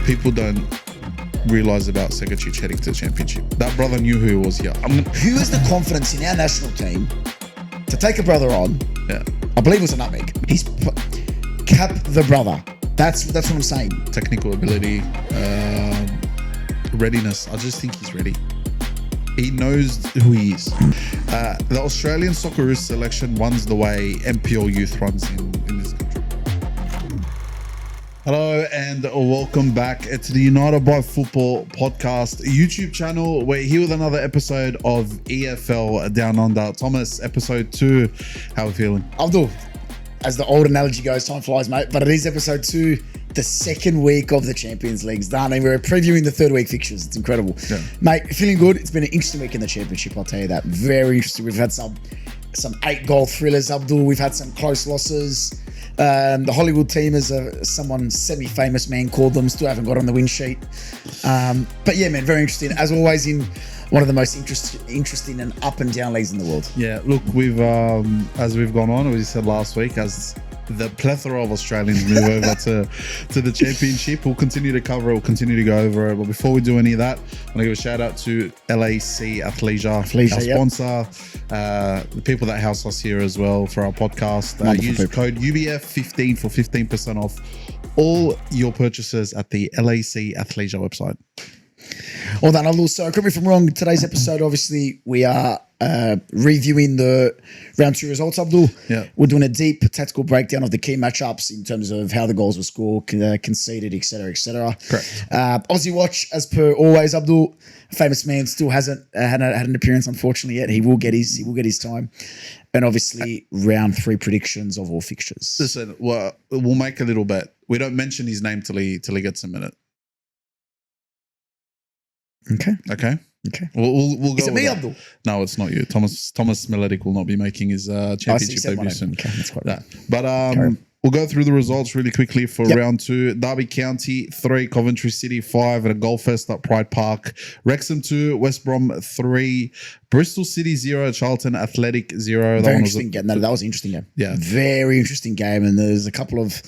people don't realise about Segecic heading to the championship. That brother knew who he was here. Who has the confidence in our national team to take a brother on? Yeah. I believe it was a nutmeg. He's cap the brother. That's what I'm saying. Technical ability, readiness. I just think he's ready. He knows who he is. The Australian Socceroos selection runs the way MPL youth runs in this country. Hello and welcome back to the United by Football podcast YouTube channel. We're here with another episode of EFL Down Under. Thomas, episode 2. How are we feeling? Abdul, as the old analogy goes, time flies, mate. But it is episode 2, the second week of the Champions League's done, and we're previewing the third week fixtures. It's incredible. Yeah. Mate, feeling good. It's been an interesting week in the Championship, I'll tell you that. Very interesting. We've had some 8-goal thrillers, Abdul. We've had some close losses. The Hollywood team, as someone semi-famous man called them, still haven't got on the win sheet. But yeah, man, very interesting. As always, in one of the most interesting and up and down leagues in the world. Yeah, look, we've as we've gone on, we said last week, as the plethora of Australians move over to the Championship, we'll continue to cover it, we'll continue to go over it. But before we do any of that, I want to give a shout out to LAC Athleisure, our sponsor, the people that house us here as well for our podcast. Use code UBF15 for 15% off all your purchases at the LAC Athleisure website. Well done, Abdul. So correct me if I'm wrong. Today's episode, obviously, we are reviewing the round 2 results, Abdul. Yeah. We're doing a deep tactical breakdown of the key matchups in terms of how the goals were scored, conceded, etc., etc. Correct. Aussie Watch, as per always, Abdul. A famous man still hasn't had an appearance, unfortunately, yet. He will get his time. And obviously, round 3 predictions of all fixtures. Listen, we'll make a little bet. We don't mention his name till he gets a minute. Okay. We'll go. Is it me, that. Abdul? No, it's not you. Thomas Miletic will not be making his championship debut soon. Okay, that's quite right. But we'll go through the results really quickly for round 2. Derby County 3, Coventry City 5 at a goal fest at Pride Park. Wrexham 2, West Brom 3, Bristol City 0, Charlton Athletic 0. Very interesting game. That was an interesting game. Yeah. Very interesting game. And there's a couple of,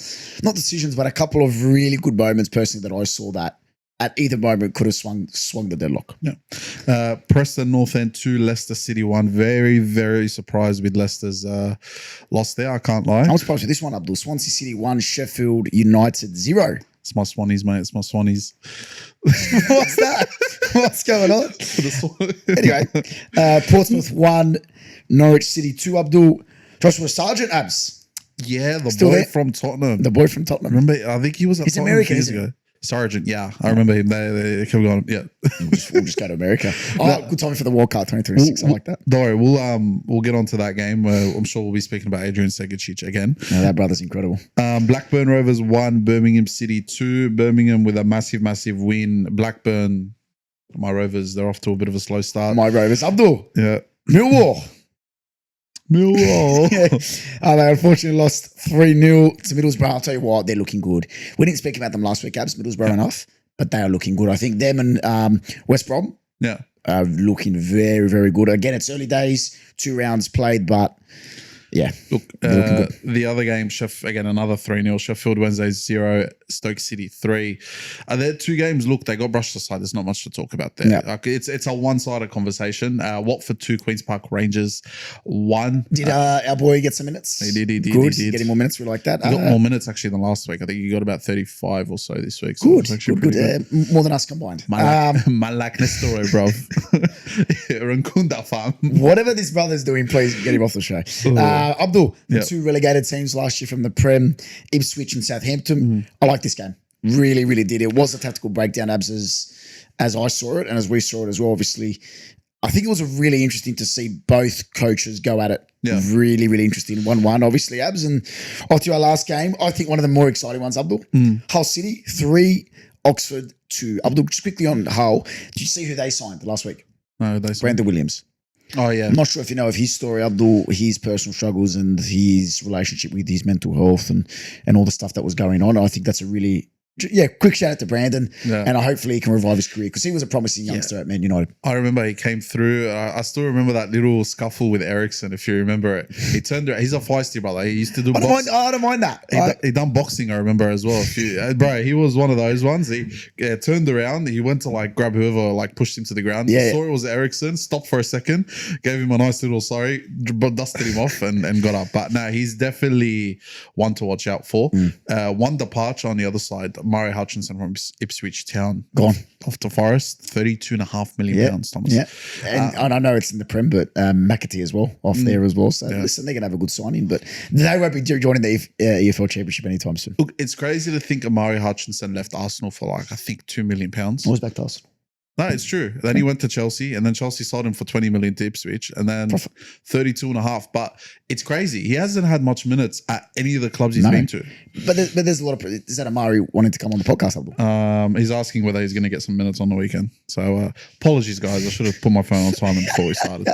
not decisions, but a couple of really good moments personally that I saw that at either moment could have swung the deadlock. Yeah. Preston North End 2, Leicester City 1. Very, very surprised with Leicester's loss there. I can't lie. I'm surprised with this one, Abdul. Swansea City 1, Sheffield United 0. It's my Swannies, mate. It's my Swannies. What's that? What's going on? Anyway, Portsmouth 1, Norwich City 2, Abdul. Joshua Sargent, Abz. Yeah, the boy from Tottenham. The boy from Tottenham. Remember, I think he was at He's Tottenham American, years ago. Sargent, yeah. I remember him. They kept going, yeah. We'll just go to America. Good time for the World Cup 2026. I like that. Don't worry, we'll get onto that game. I'm sure we'll be speaking about Adrian Segecic again. No, that brother's incredible. Blackburn Rovers 1, Birmingham City 2. Birmingham with a massive win. Blackburn, my Rovers, they're off to a bit of a slow start. My Rovers, Abdul. Yeah. Millwall. Yeah. They unfortunately lost 3-0 to Middlesbrough. I'll tell you what, they're looking good. We didn't speak about them last week, Abs, Middlesbrough enough, but they are looking good. I think them and West Brom are looking very, very good. Again, it's early days, 2 rounds played, but yeah. Look, the other game, again, another 3-0. Sheffield Wednesday 0, Stoke City 3. There 2 games, look, they got brushed aside. There's not much to talk about there. Yeah. It's a one-sided conversation. Watford 2, Queen's Park Rangers 1. Did our boy get some minutes? He did. Good. He getting more minutes. We like that. He got more minutes actually than last week. I think he got about 35 or so this week. So good. More than us combined. Malak Nestoro, bro. Rankunda fam. Whatever this brother's doing, please get him off the show. Abdul, the 2 relegated teams last year from the Prem, Ipswich and Southampton. I like this game. Really, really did. It was a tactical breakdown, Abs, as I saw it and as we saw it as well, obviously. I think it was really interesting to see both coaches go at it. Yeah. Really, really interesting. 1-1, obviously, Abs. And off to our last game, I think one of the more exciting ones, Abdul. Hull City 3, Oxford 2. Abdul, just quickly on Hull, did you see who they signed last week? No, they signed Brandon Williams. Oh, yeah. I'm not sure if you know of his story, Abdul, his personal struggles and his relationship with his mental health and all the stuff that was going on. I think that's a really quick shout out to Brandon, Yeah. and hopefully he can revive his career because he was a promising youngster at Man United. I remember he came through. I still remember that little scuffle with Ericsson, if you remember it. He turned around. He's a feisty brother. He used to do boxing. I don't mind that. He done boxing, I remember as well. Bro, he was one of those ones. He turned around. He went to like grab whoever like pushed him to the ground. Saw it was Ericsson. Stopped for a second. Gave him a nice little sorry. Dusted him off and got up. But no, he's definitely one to watch out for. One departure on the other side. Murray Hutchinson from Ipswich Town. Gone. Off to Forest. £32.5 million, Thomas. Yeah. And I know it's in the Prem, but McAtee as well, off there as well. So listen, they're going to have a good signing, but they won't be joining the EFL Championship anytime soon. Look, it's crazy to think Murray Hutchinson left Arsenal for like, I think £2 million. Always back to Arsenal. No, it's true. Then he went to Chelsea, and then Chelsea sold him for 20 million to Ipswich, and then 32.5. But it's crazy. He hasn't had much minutes at any of the clubs he's been to. But there's a lot of. Is that Amari wanting to come on the podcast? He's asking whether he's going to get some minutes on the weekend. So apologies, guys. I should have put my phone on silent before we started.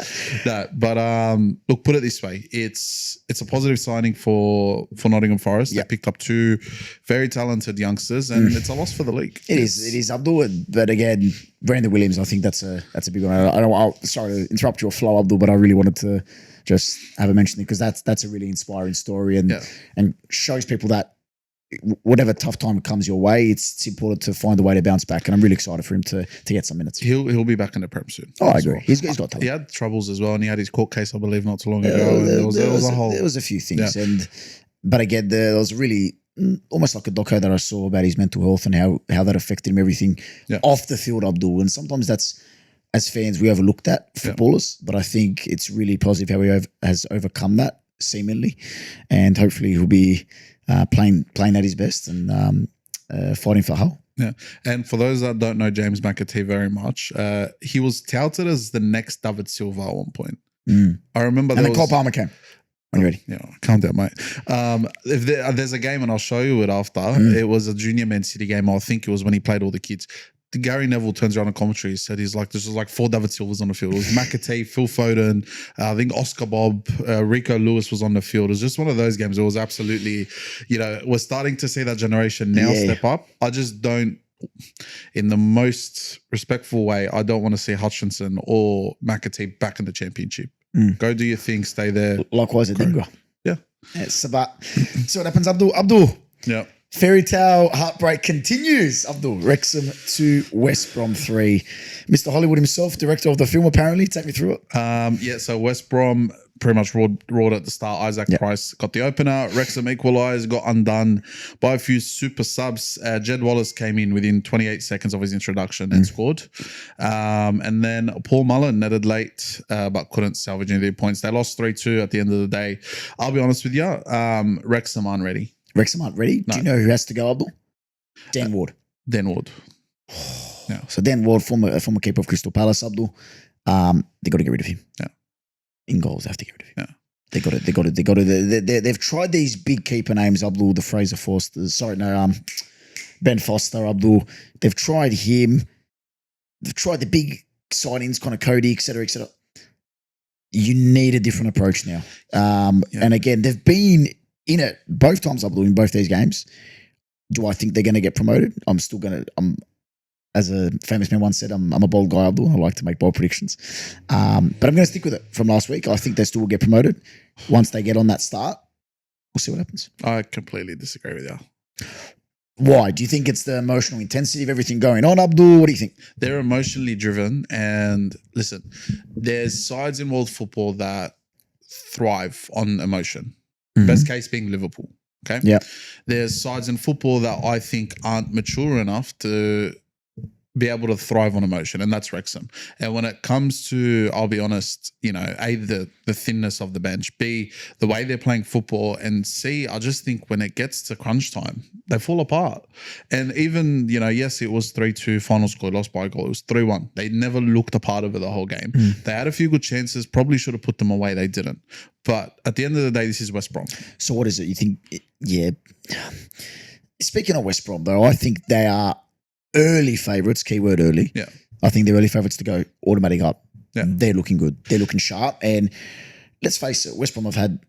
Look, put it this way: it's a positive signing for Nottingham Forest. They picked up two very talented youngsters, and it's a loss for the league. It is Abdul, but again, Brandon Williams, I think that's a big one. I'm sorry to interrupt your flow, Abdul, but I really wanted to just have a mention because that's a really inspiring story and shows people that whatever tough time comes your way, it's important to find a way to bounce back. And I'm really excited for him to get some minutes. He'll be back in the Prem soon. Oh, I agree. Well. He's got talent. He had troubles as well, and he had his court case, I believe, not too long ago. There was a few things, but again, there was really almost like a doco that I saw about his mental health and how that affected him, everything off the field, Abdul. And sometimes that's, as fans, we overlook that, footballers, but I think it's really positive how he has overcome that seemingly, and hopefully he'll be playing at his best and fighting for Hull. Yeah, and for those that don't know James McAtee very much, he was touted as the next David Silva at one point. I remember, and then Cole Palmer came. When you're ready. Yeah, calm down, mate. If there's a game, and I'll show you it after, it was a junior Man City game. I think it was when he played all the kids. Gary Neville turns around in commentary. He said he's like, there's like 4 David Silvas on the field. It was McAtee, Phil Foden, I think Oscar Bob, Rico Lewis was on the field. It was just one of those games. It was absolutely, we're starting to see that generation now step up. I just don't, in the most respectful way, I don't want to see Hutchinson or McAtee back in the championship. Go do your thing, stay there. Likewise at Dingra. Yeah. So what happens, Abdul? Yeah. Fairy tale heartbreak continues. Abdul, Wrexham 2, West Brom 3. Mr. Hollywood himself, director of the film, apparently. Take me through it. So West Brom pretty much roared at the start. Isaac Price got the opener. Wrexham equalised, got undone by a few super subs. Jed Wallace came in within 28 seconds of his introduction and scored. And then Paul Mullen netted late, but couldn't salvage any points. They lost 3-2 at the end of the day. I'll be honest with you, Wrexham aren't ready. Wrexham aren't ready? No. Do you know who has to go, Abdul? Dan Ward. Dan Ward. Yeah. So Dan Ward, former keeper of Crystal Palace, Abdul. They got to get rid of him. Yeah. In goals, they have to get rid of him. Yeah. They got to. They've tried these big keeper names, Abdul, the Fraser Forsters. Ben Foster, Abdul. They've tried him. They've tried the big signings, kind of Cody, etc., etc. You need a different approach now. And again, they've been in it both times, Abdul, in both these games. Do I think they're going to get promoted? As a famous man once said, I'm a bold guy, Abdul. I like to make bold predictions. But I'm going to stick with it from last week. I think they still will get promoted. Once they get on that start, we'll see what happens. I completely disagree with you. Why? Do you think it's the emotional intensity of everything going on, Abdul? What do you think? They're emotionally driven. And listen, there's sides in world football that thrive on emotion. Best case being Liverpool. Okay. Yeah. There's sides in football that I think aren't mature enough to be able to thrive on emotion, and that's Wrexham. And when it comes to, I'll be honest, A, the thinness of the bench, B, the way they're playing football, and C, I just think when it gets to crunch time, they fall apart. And even, yes, it was 3-2 final score, lost by a goal. It was 3-1. They never looked a part of it the whole game. They had a few good chances, probably should have put them away. They didn't. But at the end of the day, this is West Brom. So what is it? You think, Speaking of West Brom, though, I think they are early favourites, keyword early. Yeah. I think they're early favourites to go automatic up. Yeah. They're looking good. They're looking sharp. And let's face it, West Brom have had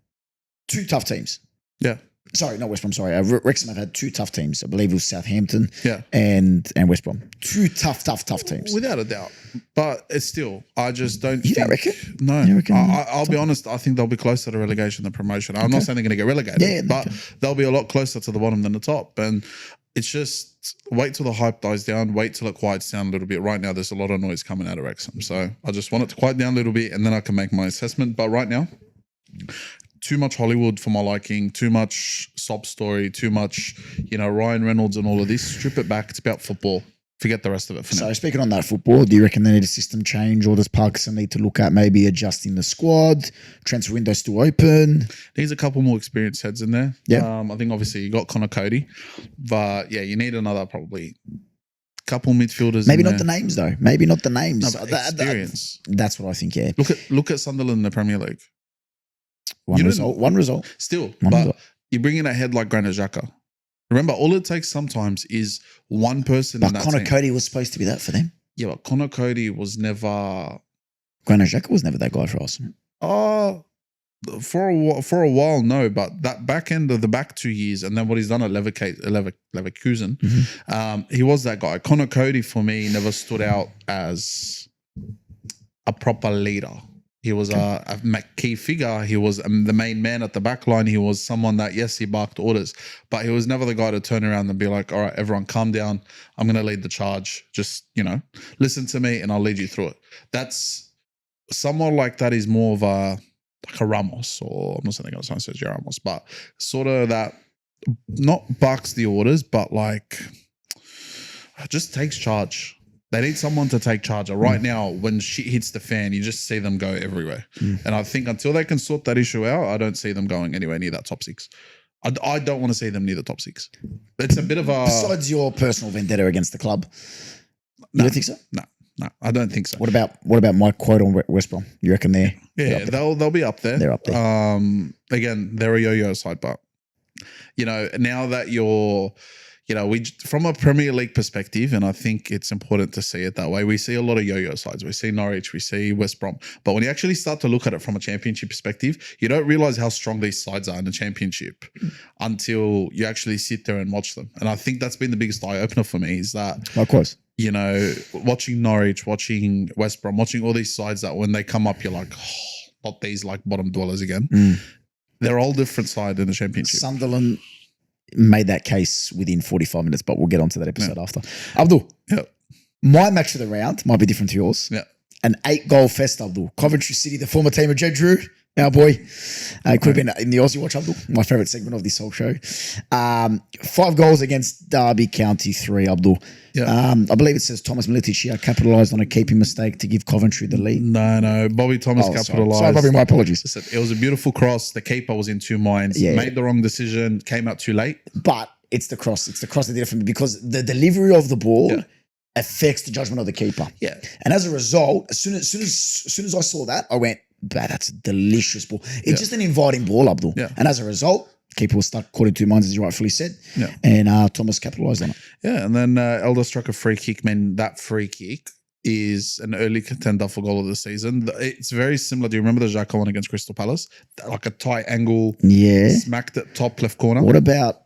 2 tough teams. Yeah. Sorry, not West Brom. Sorry, Wrexham have had 2 tough teams. I believe it was Southampton Yeah. and West Brom. 2 tough teams. Without a doubt. But it's still, I just don't You think. don't reckon? No. You reckon I'll be honest. I think they'll be closer to relegation than promotion. I'm not saying they're going to get relegated, Yeah, but they'll be a lot closer to the bottom than the top. And it's just wait till the hype dies down. Wait till it quiets down a little bit. Right now, there's a lot of noise coming out of Wrexham. So I just want it to quiet down a little bit and then I can make my assessment. But right now, too much Hollywood for my liking, too much sob story, too much, Ryan Reynolds and all of this. Strip it back. It's about football. Forget the rest of it for now. So speaking on that football, do you reckon they need a system change, or does Parkinson need to look at maybe adjusting the squad? Transfer window still open. There's a couple more experienced heads in there. Yeah. I think obviously you got Connor Cody, but yeah, you need another probably couple midfielders. Maybe in not there. the names though. Maybe not the names. No, but experience. That's what I think. Yeah. Look at Sunderland in the Premier League. One result. Still, One but result. you bring in a head like Granit Xhaka. Remember, all it takes sometimes is one person in But that Connor team. Cody was supposed to be that for them. Yeah, but Connor Cody was never. Granit Xhaka was never that guy for us. For a while, no, but that back end of the back 2 years, and then what he's done at Leverkusen, he was that guy. Connor Cody for me never stood out as a proper leader. He was a key figure. He was the main man at the back line. He was someone that, yes, he barked orders, but he was never the guy to turn around and be like, all right, everyone calm down. I'm going to lead the charge. Just, listen to me and I'll lead you through it. That's someone like that is more of a Ramos, or I'm not saying I said Sergio Ramos, but sort of that, not barks the orders, but like just takes charge. They need someone to take charge. Right now, when shit hits the fan, you just see them go everywhere. And I think until they can sort that issue out, I don't see them going anywhere near that top 6. I don't want to see them near the top 6. It's a bit of a... Besides your personal vendetta against the club, you don't think so? No, I don't think so. What about my quote on West Brom? You reckon they're Yeah, they'll be up there. They're up there. Again, they're a yo-yo side, but now that you're... we from a Premier League perspective, and I think it's important to see it that way, we see a lot of yo-yo sides. We see Norwich, we see West Brom. But when you actually start to look at it from a championship perspective, you don't realise how strong these sides are in the championship until you actually sit there and watch them. And I think that's been the biggest eye-opener for me is that, Likewise. watching Norwich, watching West Brom, watching all these sides that when they come up, you're like, oh, not these like bottom dwellers again. They're all different side in the championship. Sunderland made that case within 45 minutes, but we'll get onto that episode after. Abdul, my match of the round might be different to yours. Yeah. An 8-goal fest, Abdul. Coventry City, the former team of Jed Drew, our boy. Could have been in the Aussie Watch, Abdul, my favourite segment of this whole show. 5 goals against Derby County 3, Abdul. Yeah. I believe it says Thomas Militic here capitalised on a keeping mistake to give Coventry the lead. No. Bobby Thomas capitalised. Sorry, Bobby, my apologies. It was a beautiful cross. The keeper was in two minds. Yeah. Made the wrong decision. Came out too late. But it's the cross. It's the cross that did it for me because the delivery of the ball affects the judgment of the keeper. Yeah. And as a result, as soon as I saw that, I went, that's a delicious ball. It's just an inviting ball, Abdul. Yeah. And as a result, keeper was stuck caught in two minds, as you rightfully said. Yeah. And Thomas capitalised on it. Yeah. And then Elder struck a free kick. Man, that free kick is an early contender for goal of the season. It's very similar. Do you remember the Xhaka one against Crystal Palace? Like a tight angle. Yeah. Smacked it top left corner. What about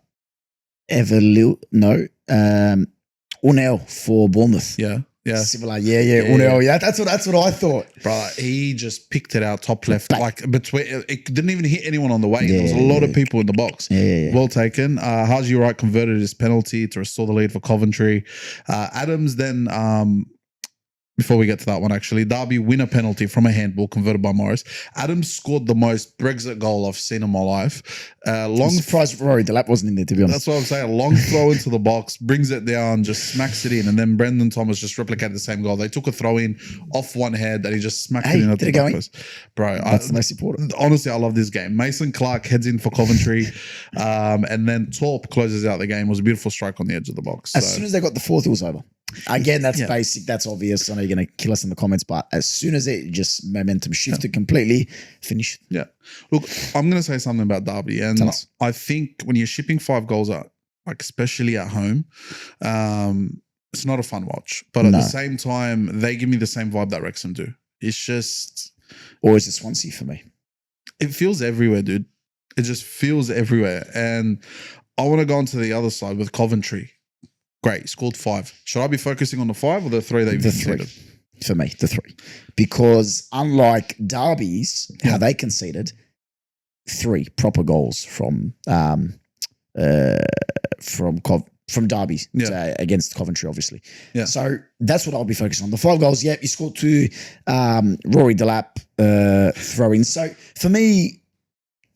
Unel for Bournemouth? Yeah. Yeah. Similar. Yeah. Unel. Yeah. That's what I thought. Bro, he just picked it out top left. Like between, it didn't even hit anyone on the way. There was a lot of people in the box. Yeah. Well taken. Haji Wright converted his penalty to restore the lead for Coventry. Adams then, before we get to that one, actually, Derby win a penalty from a handball converted by Morris. Adams scored the most Brexit goal I've seen in my life. I'm surprised Rory Delap wasn't in there, to be honest. That's what I'm saying. A long throw into the box, brings it down, just smacks it in, and then Brendan Thomas just replicated the same goal. They took a throw in off one head, and he just smacked it in at the back post. Bro, that's the most important. Honestly, I love this game. Mason Clark heads in for Coventry, and then Torp closes out the game. It was a beautiful strike on the edge of the box. As soon as they got the fourth, it was over. Again, that's basic. That's obvious. I know you're going to kill us in the comments, but as soon as it just momentum shifted completely, finished. Yeah. Look, I'm going to say something about Derby. And I think when you're shipping 5 goals out, like especially at home, it's not a fun watch. But at the same time, they give me the same vibe that Wrexham do. It's just... Or is it Swansea for me? It feels everywhere, dude. It just feels everywhere. And I want to go on to the other side with Coventry. Great, scored 5. Should I be focusing on the 5 or the 3 that you've conceded? 3. For me, the 3. Because unlike derbies, how they conceded 3 proper goals from derbies against Coventry, obviously. Yeah. So that's what I'll be focusing on. The 5 goals, you scored 2 Rory Delap throw-ins. So for me,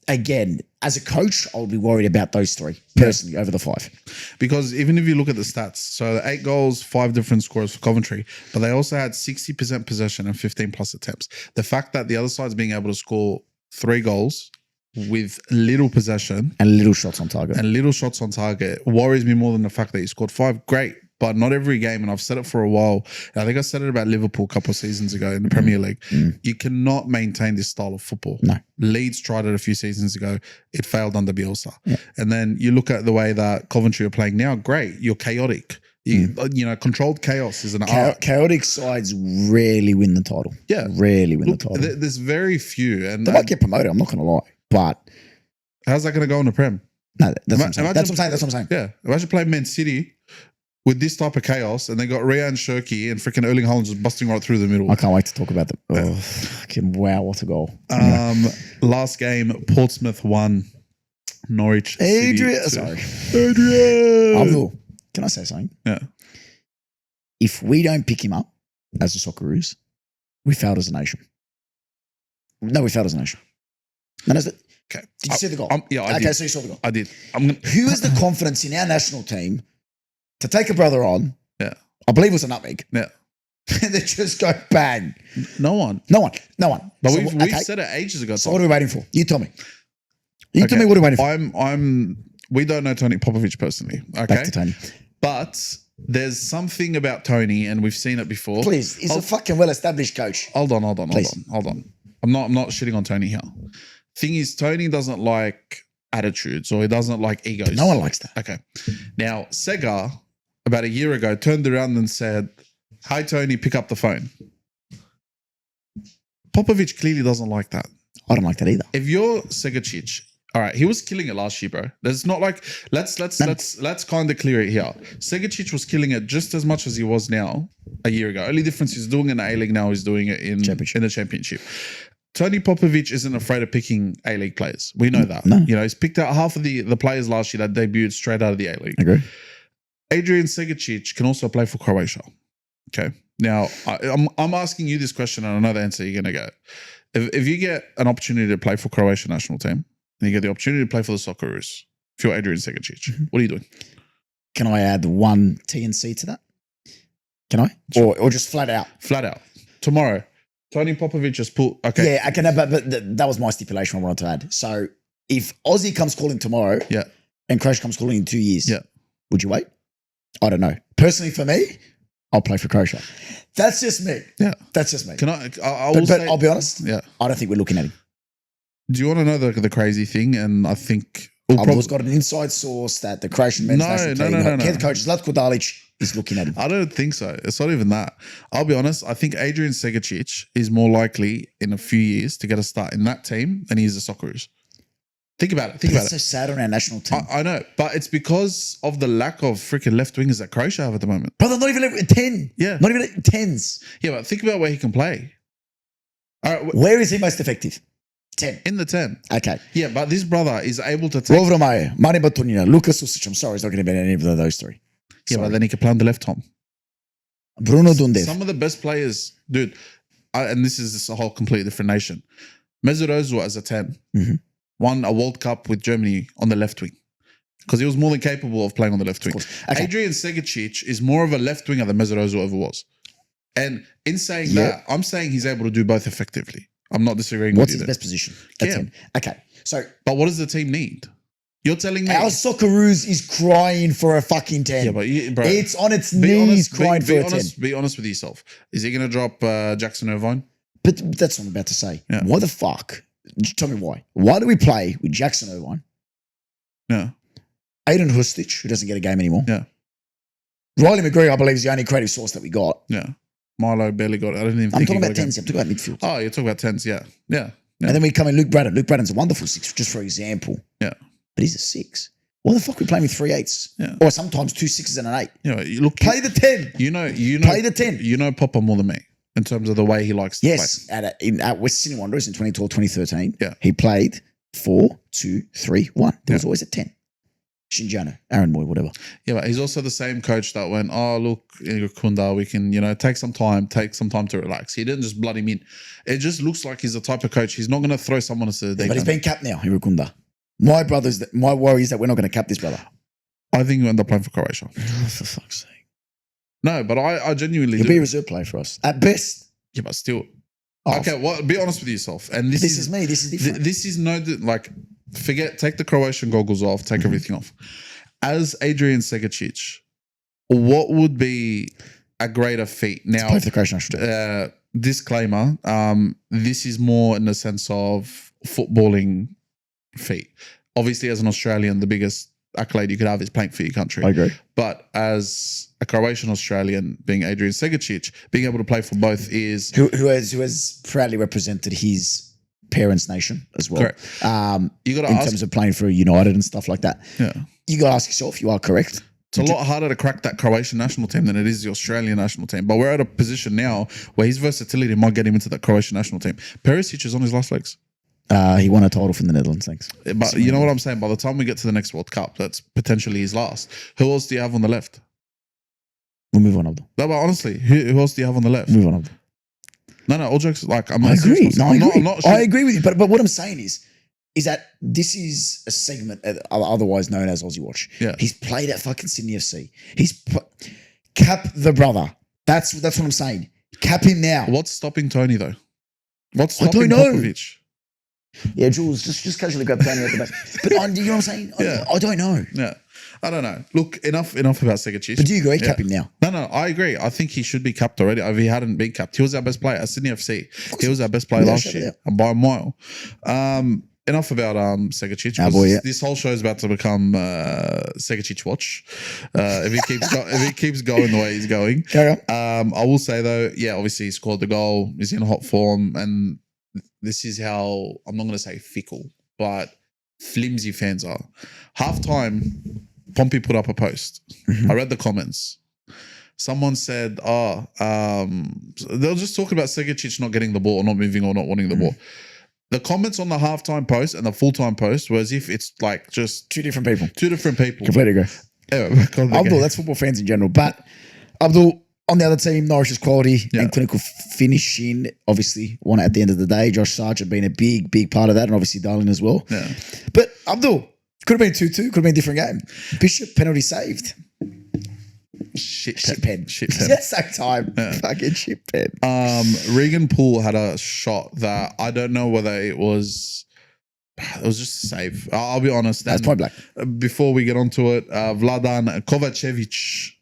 again, as a coach, I'll be worried about those 3 personally over the 5. Because even if you look at the stats, so 8 goals, 5 different scores for Coventry, but they also had 60% possession and 15 plus attempts. The fact that the other side's being able to score 3 goals with little possession and little shots on target worries me more than the fact that he scored 5. Great, but not every game, and I've said it for a while. I think I said it about Liverpool a couple of seasons ago in the Premier League. You cannot maintain this style of football. No. Leeds tried it a few seasons ago. It failed under Bielsa. And then you look at the way that Coventry are playing now. Great, you're chaotic. You know, controlled chaos is an art. Chaotic sides rarely win the title. Yeah. Rarely win the title. There's very few. And they might get promoted, I'm not going to lie. But how's that going to go in the Prem? No, that's what I'm saying. Yeah. Imagine playing Man City with this type of chaos, and they got Ryan Shirky and freaking Erling Haaland just busting right through the middle. I can't wait to talk about them. Oh, fucking wow, what a goal. Last game, Portsmouth 1, Norwich Adrian. Abdul, can I say something? Yeah. If we don't pick him up as the Socceroos, we failed as a nation. No, we failed as a nation. Okay. Did you see the goal? Yeah, I did. Okay, so you saw the goal. I did. Who has the confidence in our national team to take a brother on? Yeah. I believe it was a nutmeg. Yeah. And they just go bang. No one. But So we've said it ages ago. So what are we waiting for? You tell me. Tell me what are we waiting for? We don't know Tony Popovich personally. Okay. Back to Tony. But there's something about Tony, and we've seen it before. Please, he's a fucking well-established coach. Hold on. I'm not shitting on Tony here. Thing is, Tony doesn't like attitudes, or he doesn't like egos. No one likes that. Okay. Now, Sega, about a year ago, turned around and said, "Hi, Tony, pick up the phone." Popovich clearly doesn't like that. I don't like that either. If you're Segecic, all right, he was killing it last year, bro. There's not like let's kind of clear it here. Segecic was killing it just as much as he was now a year ago. Only difference he's doing it in the A-League now, he's doing it in the Championship. Tony Popovich isn't afraid of picking A-League players. We know that. No. You know, he's picked out half of the players last year that debuted straight out of the A-League. Agree. Adrian Segecic can also play for Croatia. Okay. Now, I'm asking you this question, and I know the answer you're going to get. If you get an opportunity to play for Croatia national team, and you get the opportunity to play for the Socceroos, if you're Adrian Segecic, what are you doing? Can I add one T and C to that? Can I? Sure. Or just flat out? Flat out. Tomorrow, Tony Popovich just put... Okay. Yeah, I can, but that was my stipulation I wanted to add. So if Aussie comes calling tomorrow and Croatia comes calling in 2 years, would you wait? I don't know. Personally, for me, I'll play for Croatia. That's just me. Yeah. That's just me. Can I will but say, I'll be honest. Yeah. I don't think we're looking at him. Do you want to know the crazy thing? And I think... I've got an inside source that the Croatian men's national team, head coach Zlatko Dalic is looking at him. I don't think so. It's not even that. I'll be honest. I think Adrian Segecic is more likely in a few years to get a start in that team than he is the Socceroos. Think about it. It's so sad on our national team. I know, but it's because of the lack of freaking left wingers that Croatia have at the moment. Brother, not even at 10. Yeah. Not even at 10s. Yeah, but think about where he can play. All right, where is he most effective? 10. In the 10. Okay. Yeah, but this brother is able to take... Lovro Maje, Mani Batunina, Lukas Susic. I'm sorry, he's not going to be any of those 3. Yeah, but then he can play on the left, Tom. Bruno Dundev. Some of the best players, dude, and this is a whole completely different nation. Mesut Ozil as a 10 won a World Cup with Germany on the left wing because he was more than capable of playing on the left wing. Okay. Adrian Segecic is more of a left winger than Mesut Ozil ever was. And in saying that, I'm saying he's able to do both effectively. I'm not disagreeing with you. What's his best position? Okay. So, but what does the team need? You're telling me our Socceroos is crying for a fucking 10. Yeah, but bro, it's on its knees crying for a 10. Be honest with yourself. Is he going to drop Jackson Irvine? But that's what I'm about to say. Yeah. Why the fuck? Tell me why. Why do we play with Jackson Irvine? Yeah. Aiden Hustich, who doesn't get a game anymore. Yeah. Riley McGree, I believe, is the only creative source that we got. Yeah. Milo barely got it. I don't even I'm think talking about 10s. I'm talking about midfield. Oh, you're talking about 10s. Yeah. Yeah. And then we come in Luke Braddon. Luke Braddon's a wonderful 6, just for example. Yeah. But he's a 6. Why the fuck are we playing with 3 8s? Yeah. Or sometimes 2 6s and an 8. You know, you look. Play the 10. You know. Play the 10. You know Popper more than me in terms of the way he likes to play. Yes, at West Sydney Wanderers in 2012, 2013, Yeah. he played 4, 2, 3, 1. There was always a 10. Shinjano, Aaron Moy, whatever. Yeah, but he's also the same coach that went, oh, look, Kunda, we can, take some time to relax. He didn't just blood him in. It just looks like he's the type of coach. He's not going to throw someone into the deep But he's end. been capped now, Hirukunda. My worry is that we're not going to cap this brother. I think we end up playing for Croatia. Oh, for fuck's sake. No, but I genuinely He'll do. be a reserve player for us. At best. Yeah, but still. Oh, Okay, well, be honest with yourself. And this is me. This is different. This is take the Croatian goggles off, take everything off. As Adrian Segecic, what would be a greater feat? Now, play for the Croatian national team. Disclaimer, this is more in the sense of footballing feat. Obviously, as an Australian, the biggest accolade you could have is playing for your country. I agree. But as a Croatian Australian, being Adrian Segecic, being able to play for both is... Who has proudly represented his parents' nation as well. Correct. You got to ask... in terms of playing for United and stuff like that. Yeah. You got to ask yourself, you are correct. It's a lot harder to crack that Croatian national team than it is the Australian national team. But we're at a position now where his versatility might get him into the Croatian national team. Perisic is on his last legs. He won a title from the Netherlands, thanks. But you know what I'm saying? By the time we get to the next World Cup, that's potentially his last. Who else do you have on the left? We'll move on, Abdul. No, but honestly, who else do you have on the left? Move on, Abdul. No, all jokes. I agree. I'm not sure. I agree with you. But what I'm saying is that this is a segment otherwise known as Aussie Watch. Yeah. He's played at fucking Sydney FC. Cap the brother. That's what I'm saying. Cap him now. What's stopping Tony though? What's stopping I don't know. Popovic? Yeah, Jules, just casually grab Tony at the back. But you know what I'm saying? Yeah. I don't know. Yeah. I don't know. Look, enough about Segecic. But do you agree? Cap him now. No, I agree. I think he should be capped already. If he hadn't been capped, he was our best player at Sydney FC. He was our best player last year, and by a mile. Enough about Segecic. This whole show is about to become Segecic watch. If he keeps going the way he's going. Carry on. I will say though, yeah, obviously he scored the goal. He's in hot form, and this is how I'm not going to say fickle, but flimsy fans are. Halftime, Pompey put up a post. I read the comments. Someone said, they were just talking about Segecic not getting the ball or not moving or not wanting the ball. The comments on the halftime post and the full-time post were as if it's like just... Two different people. Completely agree. Anyway, Abdul, that's football fans in general. But Abdul, on the other team, Norwich's quality and clinical finishing, obviously, won it at the end of the day. Josh Sargent being a big part of that, and obviously Darling as well. Yeah. But Abdul, could have been 2-2, could have been a different game. Bishop, penalty saved. Shit pen. Yes, that time. Yeah. Fucking shit pen. Regan Poole had a shot that I don't know whether it was just a save. I'll be honest. That's point blank. Before we get onto it, Vladan Kovacevic.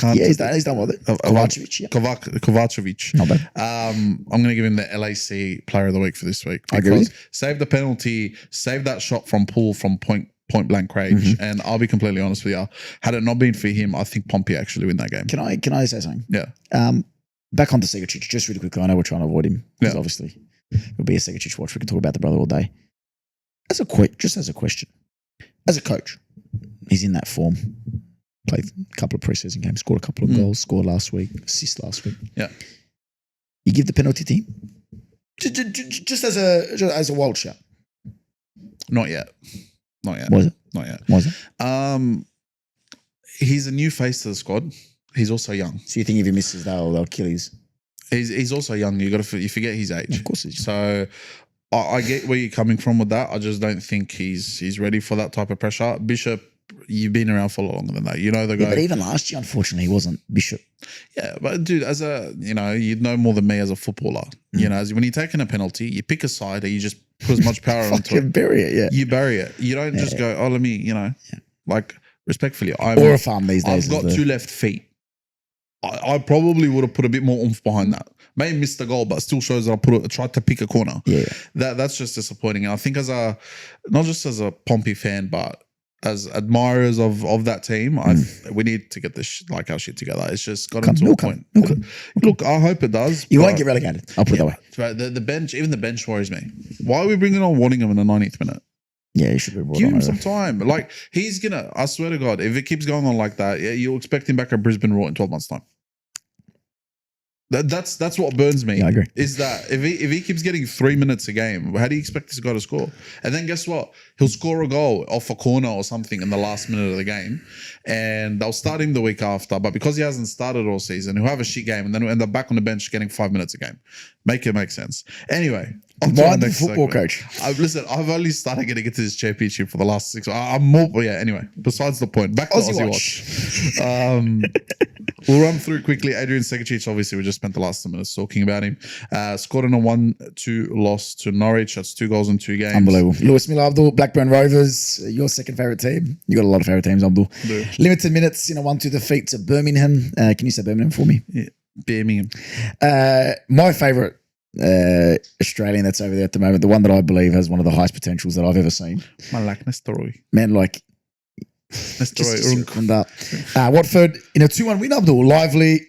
He's done with it. Kovacevic, yeah. Kovacevic. Not bad. I'm going to give him the LAC Player of the Week for this week. I agree. Saved the penalty, saved that shot from Poole from point blank range. And I'll be completely honest with you. Had it not been for him, I think Pompey actually win that game. Can I say something? Yeah. Back on to Segecic, just really quickly. I know we're trying to avoid him because obviously it'll be a Segecic watch. We can talk about the brother all day. Just as a question, as a coach, he's in that form. Played a couple of preseason games, scored a couple of goals, scored last week, assist last week. Yeah. You give the penalty team just as a wild shot. Not yet. Was it? Not yet. Was it? He's a new face to the squad. He's also young. So you think if he misses, they'll kill his? He's also young. You forget his age. Of course, he's so. I get where you're coming from with that. I just don't think he's ready for that type of pressure. Bishop, you've been around for longer than that. You know the guy. But even last year, unfortunately, he wasn't Bishop. Yeah, but dude, you'd know more than me as a footballer. You know, when you're taking a penalty, you pick a side and you just put as much power onto it. Bury it, yeah. You bury it. You don't just go, let me, like respectfully. Or a farm these days. I've got two left feet. I probably would have put a bit more oomph behind that. May have missed the goal, but still shows that I tried to pick a corner. Yeah. That's just disappointing. And I think not just as a Pompey fan, but as admirers of that team, we need to get this our shit together. It's just got into a point. Look, I hope it does. You won't get relegated. I'll put it that way. Right. The bench, even the bench worries me. Why are we bringing on Waddingham in the 90th minute? Yeah, he should be brought Give on. him some time. Like, he's going to, I swear to God, if it keeps going on like that, yeah, you'll expect him back at Brisbane Roar in 12 months' time. That's what burns me. Yeah, I agree. Is that if he keeps getting 3 minutes a game, how do you expect this guy to score? And then guess what? He'll score a goal off a corner or something in the last minute of the game, and they'll start him the week after. But because he hasn't started all season, he'll have a shit game, and then he'll end up back on the bench getting 5 minutes a game. Make it make sense. Anyway, on to our Mind the next football segment. coach. Listen, I've only started getting into this championship for the last 6. I'm more. Yeah. Anyway, besides the point, back to Aussie Watch. We'll run through quickly. Adrian Segecic, obviously, we just spent the last 2 minutes talking about him. Scored in a 1-2 loss to Norwich. That's 2 goals in 2 games. Unbelievable. Lewis Miller, Abdul, Blackburn Rovers, your second favourite team. You got a lot of favourite teams, Abdul. Yeah. Limited minutes in a 1-2 defeat to Birmingham. Can you say Birmingham for me? Yeah, Birmingham. My favourite Australian that's over there at the moment, the one that I believe has one of the highest potentials that I've ever seen. I like Nestoroi. Man, like, Watford in a 2-1 win, Abdul. Lively,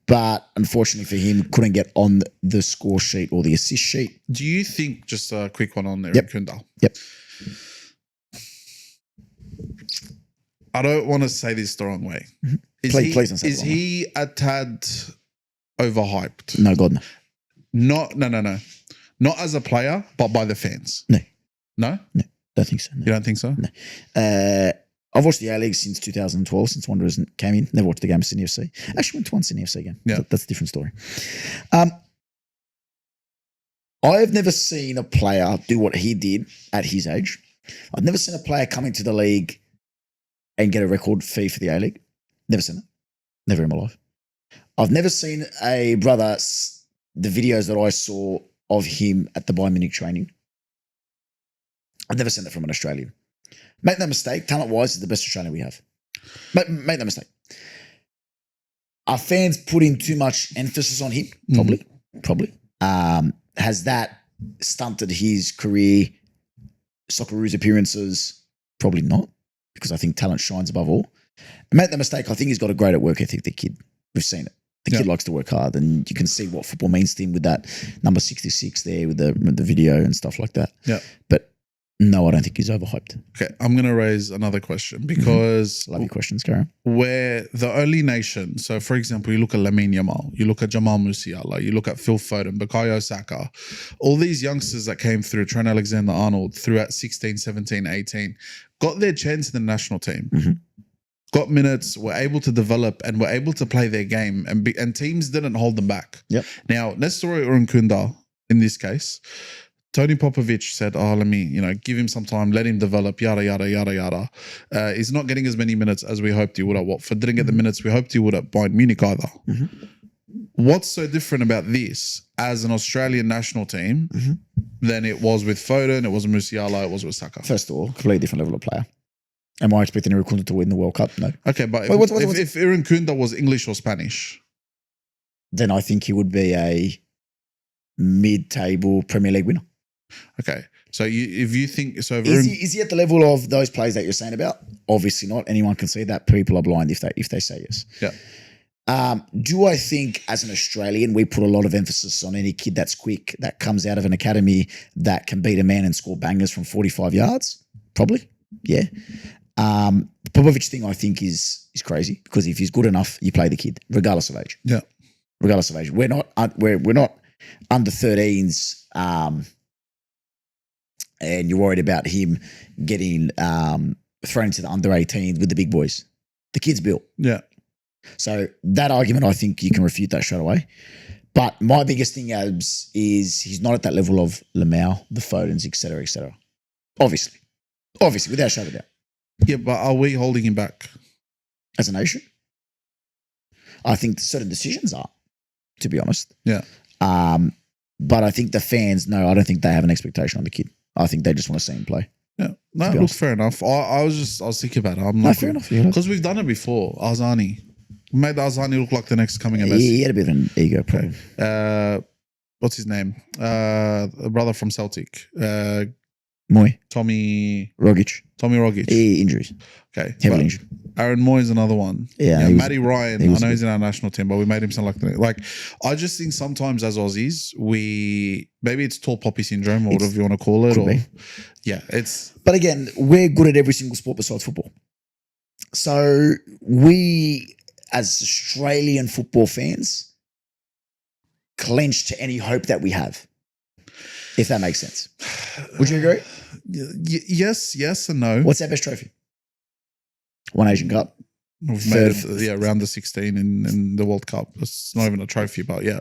but unfortunately for him, couldn't get on the score sheet or the assist sheet. Do you think, just a quick one on there, Yep. Kundal? Yep. I don't want to say this the wrong way. Please don't say it Is the wrong he a tad overhyped? No, God, no. No. Not as a player, but by the fans. No. No? No, don't think so. No. You don't think so? No. I've watched the A-League since 2012, since Wanderers came in. Never watched the game of Sydney FC. Actually went to one Sydney FC game. Yeah. That's a different story. I've never seen a player do what he did at his age. I've never seen a player come into the league and get a record fee for the A-League. Never seen it. Never in my life. I've never seen a brother, the videos that I saw of him at the Bayern Munich training. I've never seen that from an Australian. Make no mistake, talent-wise, is the best Australian we have. Make no mistake. Are fans putting too much emphasis on him? Probably. Has that stunted his career, Socceroos appearances? Probably not, because I think talent shines above all. Make no mistake, I think he's got a great work ethic, the kid. We've seen it. The kid likes to work hard, and you can see what football means to him with that number 66 there with the video and stuff like that. Yeah. But no, I don't think he's overhyped. Okay, I'm going to raise another question because Love your questions, Karen. we're the only nation. So, for example, you look at Lamine Yamal, you look at Jamal Musiala, you look at Phil Foden, Bukayo Saka, all these youngsters that came through, Trent Alexander-Arnold, throughout 16, 17, 18, got their chance in the national team. Got minutes, were able to develop, and were able to play their game, and teams didn't hold them back. Yep. Now, Nestor Urankunda, in this case, Tony Popovich said, let me, give him some time, let him develop, yada, yada, yada, yada. He's not getting as many minutes as we hoped he would at Watford. Didn't get the minutes we hoped he would at Bayern Munich either. What's so different about this as an Australian national team than it was with Foden, it was with Musiala, it was with Saka? First of all, completely different level of player. Am I expecting Irankunda to win the World Cup? No. Okay, but Wait, if Irankunda was English or Spanish? Then I think he would be a mid-table Premier League winner. Okay, so if you think so, Is he at the level of those players that you're saying about? Obviously not. Anyone can see that. People are blind if they say yes. Yeah. Do I think as an Australian we put a lot of emphasis on any kid that's quick, that comes out of an academy, that can beat a man and score bangers from 45 yards? Probably, yeah. The Popovich thing I think is crazy, because if he's good enough, you play the kid regardless of age. Yeah. Regardless of age, we're not under 13s. And you're worried about him getting thrown into the under 18s with the big boys. The kid's built. Yeah. So that argument, I think you can refute that straight away. But my biggest thing, Abz, is he's not at that level of Lamau, the Fodens, et cetera, et cetera. Obviously, without a shadow of a doubt. Yeah, but are we holding him back? As a nation? I think certain decisions are, to be honest. Yeah. But I think the fans, no, I don't think they have an expectation on the kid. I think they just want to see him play. Yeah, no, look, fair enough. I was thinking about it. I'm No, like, fair enough. Yeah. because we've done it before. Arzani made Arzani look like the next coming of Messi. He had a bit of an ego problem. What's his name? A brother from Celtic. Moy. Tommy Rogic. Rogic. Injuries. Okay. Heavily injured. Aaron Moy is another one. Yeah, Matty Ryan. I know good. he's in our national team, but we made him sound like I just think sometimes as Aussies, maybe it's tall poppy syndrome or whatever you want to call it. But again, we're good at every single sport besides football. So we, as Australian football fans, clench to any hope that we have. If that makes sense. Would you agree? Yes and no. What's our best trophy? One Asian Cup. We've made it round the 16 in the World Cup. It's not even a trophy, but yeah.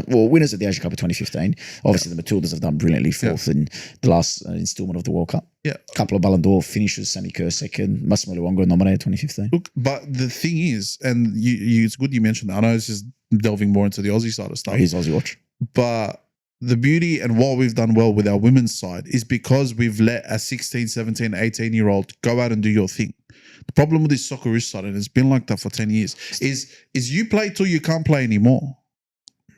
Winners of the Asia Cup of 2015. Obviously, the Matildas have done brilliantly fourth in the last instalment of the World Cup. Yeah. A couple of Ballon d'Or finishes, Sammy Kerr second, Massimo Luongo nominated 2015. Look, but the thing is, and it's good you mentioned that. I know this is delving more into the Aussie side of stuff. Here's Aussie Watch. But the beauty and what we've done well with our women's side is because we've let a 16, 17, 18-year-old go out and do your thing. The problem with this Socceroos side, and it's been like that for 10 years, is you play till you can't play anymore.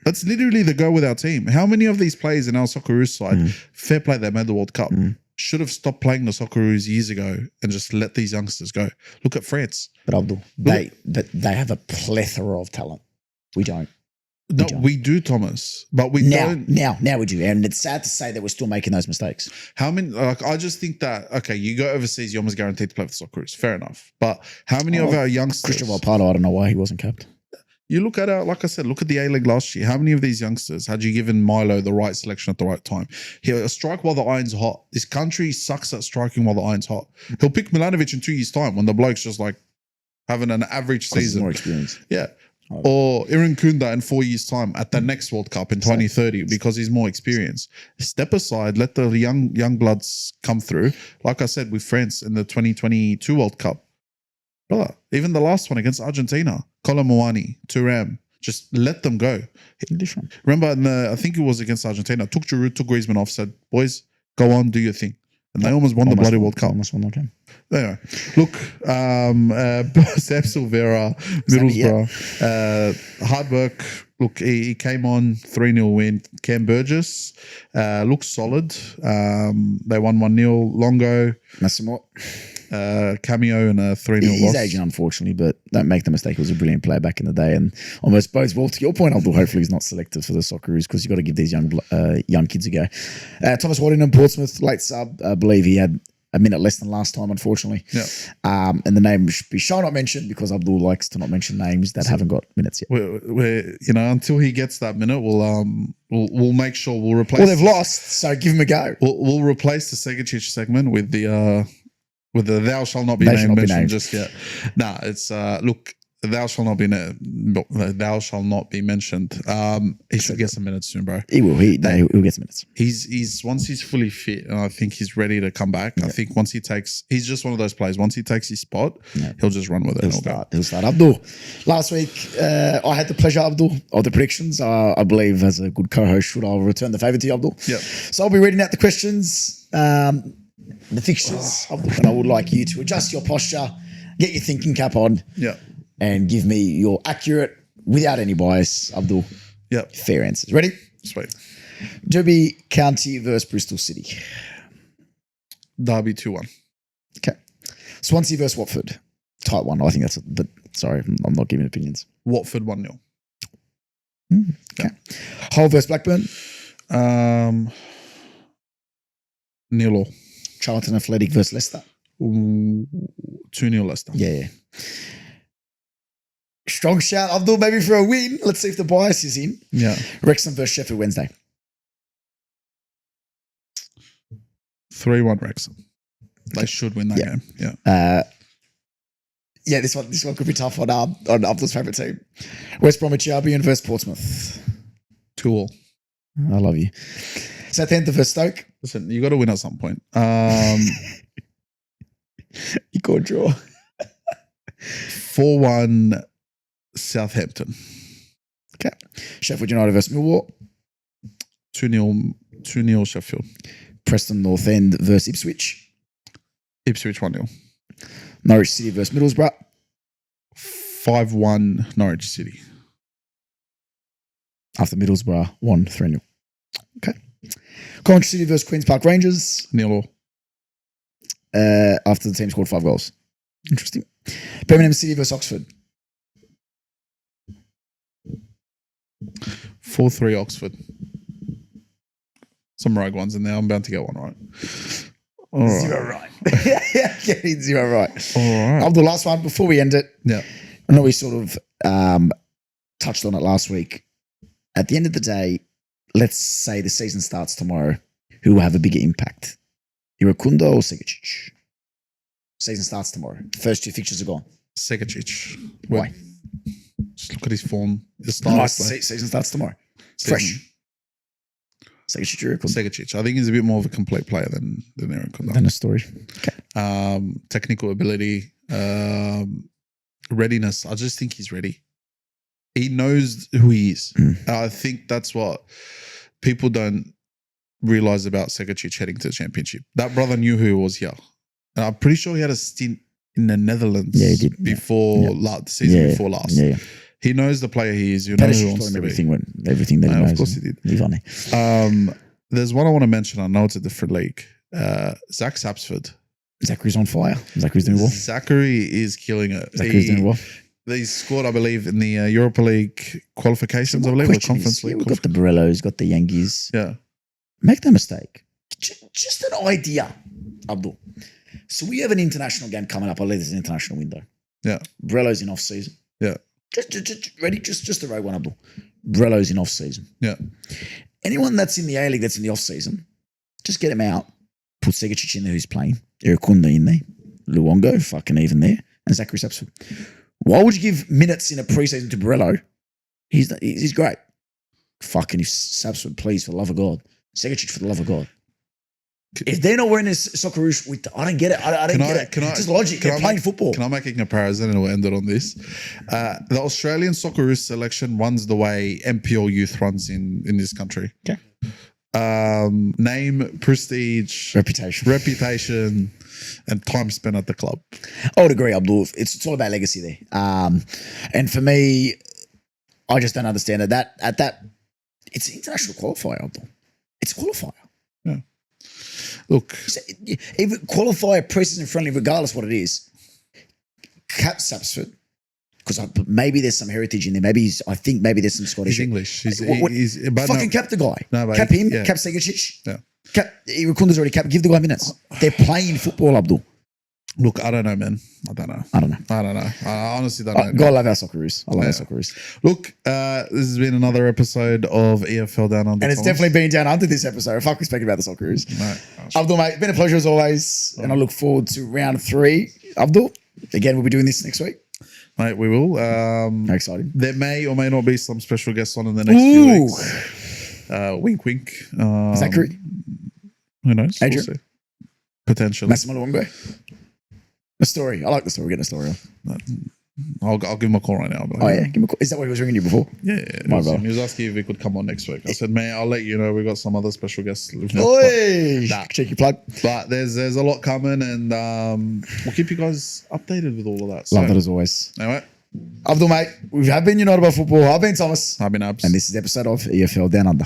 That's literally the go with our team. How many of these players in our Socceroos side, fair play, they made the World Cup, should have stopped playing the Socceroos years ago and just let these youngsters go? Look at France. But Abdul, they have a plethora of talent. We don't. No, we do, Thomas, but we don't. Now we do. And it's sad to say that we're still making those mistakes. How many, I just think that, okay, you go overseas, you're almost guaranteed to play for the Socceroos. Fair enough. But how many of our youngsters... Christian Valpardo, I don't know why he wasn't kept. You look at like I said, look at the A-League last year. How many of these youngsters had you given Milo the right selection at the right time? He'll strike while the iron's hot. This country sucks at striking while the iron's hot. He'll pick Milanovic in 2 years' time when the bloke's just like having an average season. More experience. Yeah. Or Iran Kunda in 4 years' time at the next World Cup in 2030 because he's more experienced. Step aside, let the young bloods come through. Like I said, with France in the 2022 World Cup. Brother, even the last one against Argentina, Colomwani, Thuram, just let them go. Different. Remember, I think it was against Argentina, took Giroud, took Griezmann off, said, boys, go on, do your thing. And they almost won the bloody World Cup. Almost won the game. Anyway, look, Sam Silvera, Middlesbrough, hard work. Look, he came on 3-0 win. Cam Burgess looks solid. They won 1-0. Longo, Massimo. cameo and a 3-0 loss. He's aging, unfortunately, but don't make the mistake. He was a brilliant player back in the day and almost bodes well to your point, Abdul. Hopefully he's not selected for the Socceroos because you've got to give these young kids a go. Thomas Waddington, Portsmouth, late sub. I believe he had a minute less than last time, unfortunately. Yeah. And the name shall not mention because Abdul likes to not mention names that haven't got minutes yet. We're until he gets that minute, we'll make sure we'll replace. Well, they've lost, so give him a go. We'll replace the Segecic segment with the thou shall not be named mentioned just yet. Nah, it's look, thou shall not be mentioned. He should get some minutes soon, bro. He will. He'll get some minutes. He's once he's fully fit, and I think he's ready to come back. I think once he's just one of those players. Once he takes his spot, he'll just run with it. He'll start. Abdul, last week I had the pleasure, Abdul, of the predictions. I believe as a good co-host, I'll return the favour to you, Abdul. Yeah. So I'll be reading out the questions. The fixtures, and I would like you to adjust your posture, get your thinking cap on, and give me your accurate, without any bias, Abdul, fair answers. Ready? Sweet. Derby County versus Bristol City. Derby 2-1. Okay. Swansea versus Watford. Tight one. I think that's but sorry, I'm not giving opinions. Watford 1-0. Okay. Hull versus Blackburn. 0-0. Charlton Athletic versus Leicester. 2-0 Leicester. Yeah. Strong shout, Abdul, maybe for a win. Let's see if the bias is in. Yeah. Wrexham versus Sheffield Wednesday. 3-1 Wrexham. They should win that game. Yeah. This one could be tough on Abdul's favourite team. West Bromwich Albion versus Portsmouth. 2-2. I love you. Southampton versus Stoke. Listen, you got to win at some point. You can't draw. 4-1 Southampton. Okay. Sheffield United versus Millwall. 2-0 Sheffield. Preston North End versus Ipswich. Ipswich 1-0. Norwich City versus Middlesbrough. 5-1 Norwich City. After Middlesbrough won 3-0. Okay. Coventry City versus Queen's Park Rangers. 0-0. After the team scored 5 goals. Interesting. Birmingham City versus Oxford. 4-3 Oxford. Some rogue ones in there. I'm bound to get one right. All right. 0 right. Getting 0 right. All right. The last one before we end it. Yeah. I know we sort of touched on it last week. At the end of the day, let's say the season starts tomorrow. Who will have a bigger impact? Irukunda or Segecic? Season starts tomorrow. The first 2 fixtures are gone. Segecic. Why? Just look at his form. The Season starts tomorrow. Fresh. Segecic or Irukunda? Segecic. I think he's a bit more of a complete player than Irukunda. Then a story. Okay. Technical ability, readiness. I just think he's ready. He knows who he is. I think that's what people don't realize about Segecic heading to the championship. That brother knew who he was here. And I'm pretty sure he had a stint in the Netherlands before the season before last. Yeah. He knows the player he is. You know who he wants to everything be. Everything that he knows. Of course he did. Funny. There's one I want to mention. I know it's a different league. Zach Sapsford. Zachary's on fire. Zachary's doing well. Zachary is killing it. Zachary's doing well. They scored, I believe, in the Europa League qualifications, I believe, or Conference League. We've got the Borellos, got the Yankees. Yeah. Make no mistake. Just an idea, Abdul. So we have an international game coming up. I believe there's an international window. Yeah. Borello's in off-season. Yeah. Just ready? Just the right one, Abdul. Borello's in off-season. Yeah. Anyone that's in the A-League that's in the off-season, just get him out. Put Segecic in there who's playing. Irukunda in there. Luongo, fucking even there. And Zachary Sapsford. Why would you give minutes in a preseason to Borello? He's great. Fucking if Sapsford, please, for the love of God. Segecic, for the love of God. If they're not wearing this Socceroos, I don't get it. I don't get it. It's just logic. They're playing football. Can I make a comparison and we'll end it on this? The Australian Socceroos selection runs the way MPL youth runs in this country. Okay. Name, prestige, reputation, and time spent at the club. I would agree, Abdul. It's all about legacy there. And for me, I just don't understand it. That it's an international qualifier, Abdul. It's a qualifier. Yeah. Look, even qualifier presses in friendly, regardless what it is. Cap Sapsford. Because maybe there's some heritage in there. I think maybe there's some Scottish. He's English. Cap the guy. No, cap him. Yeah. Cap Segecic. Yeah. Irukunda's already capped. Give the guy minutes. They're playing football, Abdul. Look, I don't know, man. I don't know. I honestly don't know. God, I love our Socceroos. I love our Socceroos. Look, this has been another episode of EFL Down Under. And it's definitely been down under this episode. Fuck, we're speaking about the Socceroos. No. Abdul, mate, it's been a pleasure as always. And I look forward to round 3. Abdul, again, we'll be doing this next week. Mate, we will. How exciting. There may or may not be some special guests on in the next few weeks. Wink, wink. Zachary? Who knows? Adrian? We'll see. Potentially. Massimo Luongo? A story. I like the story. We're getting a story on. I'll give him a call right now. Yeah. Give him a call. Is that what he was ringing you before? Yeah. He was asking if he could come on next week. I said, man, I'll let you know. We've got some other special guests. Cheeky plug. But there's a lot coming, and we'll keep you guys updated with all of that. Love that as always. Anyway. Abdul, mate, we have been United by Football. I've been Thomas. I've been Abz. And this is the episode of EFL Down Under.